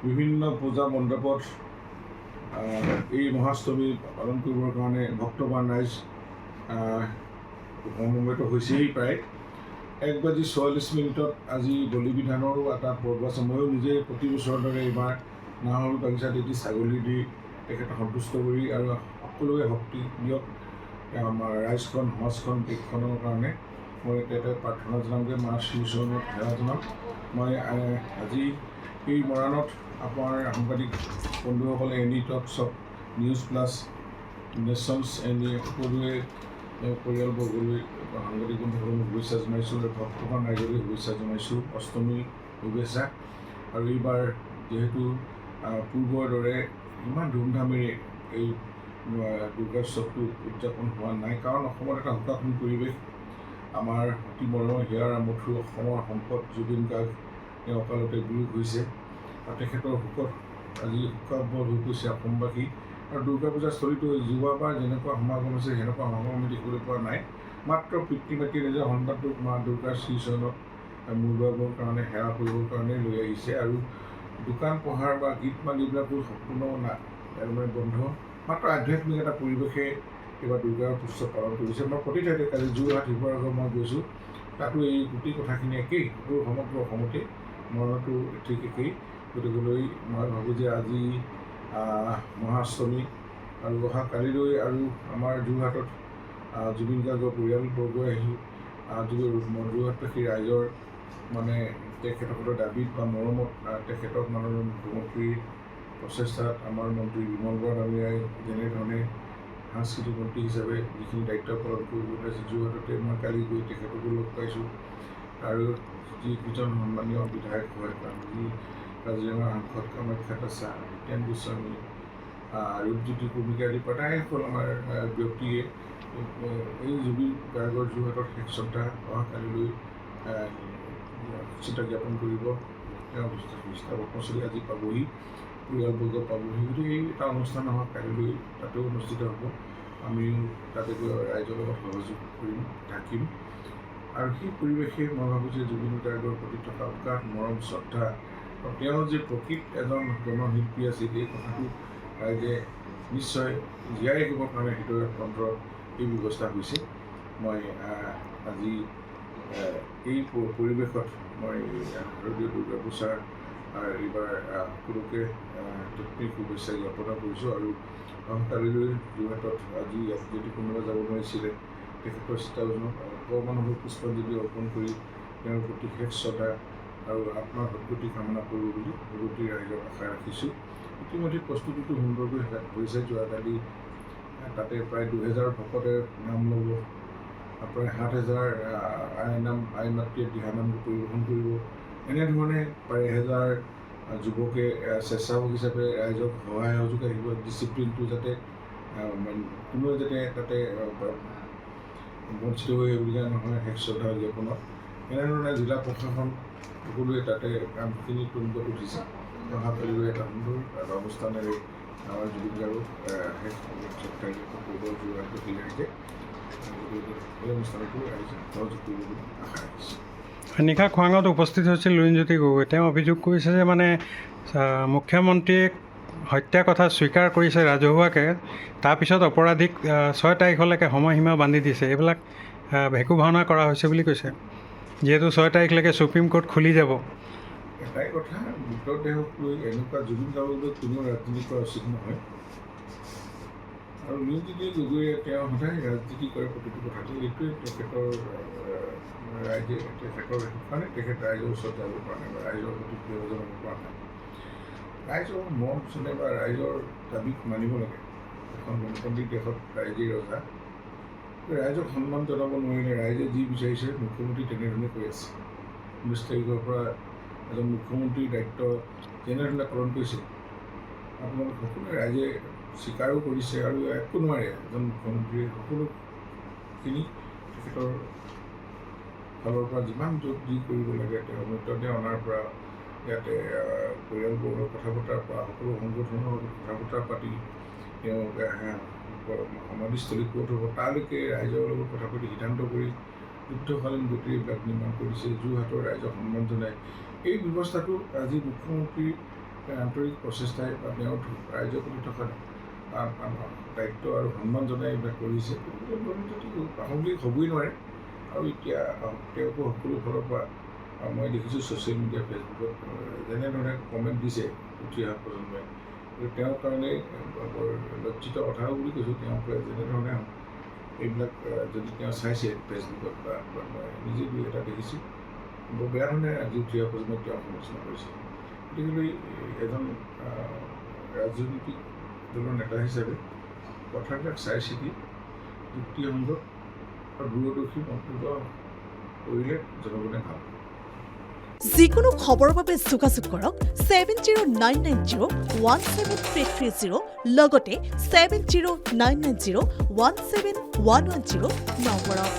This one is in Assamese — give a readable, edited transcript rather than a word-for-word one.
বিভিন্ন পূজা মণ্ডপত এই মহাষ্টমী পালন কৰিবৰ কাৰণে ভক্তবান ৰাইজ সমবেত হৈছেই প্ৰায় 1:44 আজি বলি বিধানৰো এটা পৰ্ব আছে। ময়ো নিজে প্ৰতি বছৰৰ দৰে এইবাৰ নাহৰ বাগিচাত এটি ছাগলী দি তেখেতক সন্তুষ্ট কৰি আৰু সকলোৱে শক্তি দিয়ক আমাৰ ৰাইজখন সমাজখন দেশখনৰ কাৰণে মই তাতে প্ৰাৰ্থনা জনামগৈ, মা শ্ৰীচৰণত সেৱা জনাম। মই আজি এই মৰাণত আপোনাৰ সাংবাদিক বন্ধুসকলে এনি টকছক নিউজ প্লাছ নেশ্যনছ এনি সকলোৱে পৰিয়ালবৰ্গলৈ সাংবাদিক বন্ধুসকলক শুভেচ্ছা জনাইছোঁ আৰু ভক্তবান ৰাইজলৈ শুভেচ্ছা জনাইছোঁ অষ্টমীৰ শুভেচ্ছা। আৰু এইবাৰ যিহেতু পূৰ্বৰ দৰে ইমান ধুমধামেৰে এই দুৰ্গোৎসৱটো উদযাপন হোৱা নাই, কাৰণ অসমত এটা শোকাকুল পৰিৱেশ। আমাৰ অতি মৰমৰ হিয়াৰ আমঠু অসমৰ সম্পদ জুবিন গাৰ্গ তেওঁ অকালতে বিয়োগ হৈছে আৰু তেখেতৰ শোকত আজি শোকাবল হৈ গৈছে অসমবাসী। আৰু দুৰ্গা পূজাস্থলীতো যোৱাবাৰ যেনেকুৱা সমাগম হৈছে সেনেকুৱা সমাগম আমি দেখিবলৈ পোৱা নাই। মাত্ৰ পিতৃ মাতৃ নিজৰ সন্তানটোক মা দুৰ্গাৰ শ্ৰীচৰণত মূৰ দোৱাবৰ কাৰণে সেৱা কৰিবৰ কাৰণে লৈ আহিছে। আৰু দোকান পোহাৰ বা গীত মাত এইবিলাকো সম্পূৰ্ণ মানে বন্ধ, মাত্ৰ আধ্যাত্মিক এটা পৰিৱেশে এইবাৰ দুৰ্গা উৎসৱ পালন কৰিছে। মই প্ৰতি ঠাইতে কালি যোৰহাট শিৱসাগৰ মই গৈছোঁ, তাতো এই গোটেই কথাখিনি একেই, সমগ্ৰ অসমতে মৰণতো ঠিক একেই। গতিকেলৈ মই ভাবোঁ যে আজি মহাষ্টমী আৰু অহা কালিলৈ আৰু আমাৰ যোৰহাটত জুবিন গাৰ্গৰ পৰিয়ালবৰ্গই আহি যোৰহাটবাসী ৰাইজৰ মানে তেখেতসকলৰ দাবীত বা মৰমত তেখেতক মাননীয় মুখ্যমন্ত্ৰীৰ প্ৰচেষ্টাত আমাৰ মন্ত্ৰী বিমল বৰা ডাঙৰীয়াই যেনেধৰণে সাংস্কৃতিক মন্ত্ৰী হিচাপে যিখিনি দায়িত্ব পালন কৰিবলৈ আছে, যোৰহাটতে মই কালি গৈ তেখেতকো লগ পাইছোঁ। আৰু যিকেইজন সন্মানীয় বিধায়ক হয়, যি কাজিৰঙা সাংসদ কামাখ্যা তাছা, ৰীতেন গোস্বামী, ৰূপজ্যোতি কৰ্মীকে আদি প্ৰায়সকল আমাৰ ব্যক্তিয়ে এই জুবিন গাৰ্গৰ যোৰহাটত শেষ শ্ৰদ্ধা অহাকালিলৈ শ্ৰদ্ধা জ্ঞাপন কৰিব। তেওঁ বিস্তাৱকনস্থলী আজি পাবহি, পৰিয়ালবৰ্গ পাবহি। গতিকে এই এটা অনুষ্ঠান অহা কালিলৈ তাতেও অনুষ্ঠিত হ'ব। আমিও তাতে গৈ ৰাইজৰ লগত সহযোগ কৰিম, থাকিম। আৰু সেই পৰিৱেশে মই ভাবোঁ যে জুবিন গাৰ্গৰ প্ৰতি থকা উৎসাহ মৰম শ্ৰদ্ধা আৰু তেওঁ যে প্ৰকৃত এজন জনশিল্পী আছিল এই কথাটো ৰাইজে নিশ্চয় জীয়াই ৰাখিবৰ কাৰণে হৃদয়ত অন্তৰত এই ব্যৱস্থা হৈছে। মই আজি এই পৰিৱেশত মই শাৰদীয় দুৰ্গা পূজাৰ এইবাৰ সকলোকে আন্তৰিক শুভেচ্ছা জ্ঞাপন কৰিছোঁ। আৰু কালিলৈ যোৰহাটত আজি যদি কোনোবা যাব নোৱাৰিছিলে তেখেতৰ চিতাভস্মত অকণমান হ'লেও পুষ্পাঞ্জলি অৰ্পণ কৰি তেওঁৰ প্ৰতি শেষ শ্ৰদ্ধা আৰু আত্মাৰ সদ্গতি কামনা কৰিব বুলি ভগৱতী ৰাইজক আশা ৰাখিছোঁ। ইতিমধ্যে প্ৰস্তুতিটো সুন্দৰকৈ হৈছে। যোৱাকালি তাতে প্ৰায় 2000 ভকতে নাম ল'ব, প্ৰায় 7000 আই মাতৃয়ে দিহানাম পৰিৱেশন কৰিব। এনেধৰণে প্ৰায় 1000 যুৱকে স্বেচ্ছাসেৱক হিচাপে ৰাইজক সহায় সহযোগ আহিব। ডিচিপ্লিনটো যাতে কোনোৱে যাতে তাতে বঞ্চিত হৈ আহিবলগীয়া নহয় শেষ শ্ৰদ্ধা জ্ঞাপনত। এনেধৰণে জিলা প্ৰশাসন সকলোৱে তাতে কামখিনি তুংগত উঠিছে। অহাকালিলৈ এটা সুন্দৰ এটা অনুষ্ঠানেৰে আমাৰ জুবিন গাৰ্গক শেষ শ্ৰদ্ধা জ্ঞাপন কৰিব যোৰহাটবাসী ৰাইজে। এই অনুষ্ঠানতো ৰাইজে সহযোগ কৰিব বুলি আশা ৰাখিছোঁ। নিশা খোৱাঙত উপস্থিত হৈছিল লুৰিণজ্যোতি গগৈ। তেওঁ অভিযোগ কৰিছে যে মানে মুখ্যমন্ত্ৰীয়ে হত্যাৰ কথা স্বীকাৰ কৰিছে ৰাজহুৱাকৈ, তাৰপিছত অপৰাধীক 6 তাৰিখলৈকে সময়সীমা বান্ধি দিছে। এইবিলাক ভেকু ভাওনা কৰা হৈছে বুলি কৈছে, যিহেতু 6 তাৰিখলৈকে ছুপ্ৰিম কোৰ্ট খুলি যাব। এটাই কথা, মৃতদেহক লৈ এনেকুৱা জুবিন গাৰ্গক লৈ কোনেও ৰাজনীতি কৰা উচিত নহয়। আৰু লুৰিণজ্যোতি গগৈয়ে তেওঁ সদায় ৰাজনীতি কৰে প্ৰতিটো কথাতে। এইটোৱে তেখেতৰ ৰাইজে তেখেতৰ কাৰণে তেখেত ৰাইজৰ ওচৰত যাব পৰা নাই বা ৰাইজৰ প্ৰতি প্ৰিয় জনাব পৰা নাই। ৰাইজৰ মৰম চেনেহ বা ৰাইজৰ দাবীক মানিব লাগে। এখন গণতান্ত্ৰিক দেশত ৰাইজেই ৰজা। ৰাইজক সন্মান জনাব নোৱাৰিলে ৰাইজে যি বিচাৰিছে মুখ্যমন্ত্ৰী তেনেধৰণে কৈ আছে। 19 তাৰিখৰ পৰা এজন মুখ্যমন্ত্ৰীৰ দায়িত্ব যেনেধৰণে পালন কৰিছে আপোনালোক সকলোৱে ৰাইজে স্বীকাৰো কৰিছে। আৰু একো নোৱাৰে এজন মুখ্যমন্ত্ৰীয়ে সকলোখিনি তেখেতৰ ফালৰ পৰা যিমান য'ত যি কৰিব লাগে, তেওঁ মৃতদেহ অনাৰ পৰা ইয়াতে পৰিয়ালবোৰৰ কথা বতৰাৰ পৰা সকলো সংগঠনৰ কথা বতৰা পাতি তেওঁ সমাধিস্থলী ক'ত হ'ব তালৈকে ৰাইজৰ লগত কথা পাতি সিদ্ধান্ত কৰি যুদ্ধকালীন গতিৰে এইবিলাক নিৰ্মাণ কৰিছে। যোৰহাটৰ ৰাইজক সন্মান জনাই এই ব্যৱস্থাটো আজি মুখ্যমন্ত্ৰী আন্তৰিক প্ৰচেষ্টাই বা তেওঁৰ ৰাইজৰ প্ৰতি থকা দায়িত্ব আৰু সন্মান জনাই এইবিলাক কৰিছে। গতিকে লুৰিণজ্যোতি প্ৰাসংগিক হ'বই নোৱাৰে। আৰু এতিয়া তেওঁকো সকলো ফালৰ পৰা মই দেখিছোঁ ছ'চিয়েল মিডিয়া ফেচবুকত যেনেধৰণে কমেণ্ট দিছে উঠি অহা প্ৰজন্মই, তেওঁৰ কাৰণে বৰ লজ্জিত কথাও বুলি কৈছোঁ। তেওঁক যেনেধৰণে এইবিলাক যদি তেওঁ চাইছে ফেচবুকত বা মই নিজে দুই এটা দেখিছোঁ, বৰ বেয়া ধৰণে আজি উঠি অহা প্ৰজন্মক তেওঁ সমালোচনা কৰিছে। গতিকে এজন ৰাজনৈতিক দলৰ নেতা হিচাপে কথাবিলাক চাই চিতি যুক্তিসংগত আৰু দূৰদৰ্শী মন্তব্য কৰিলে জনগণে ভাল। যিকোনো খবৰৰ বাবে যোগাযোগ কৰক 7099017330 লগতে 7099017110 নম্বৰত।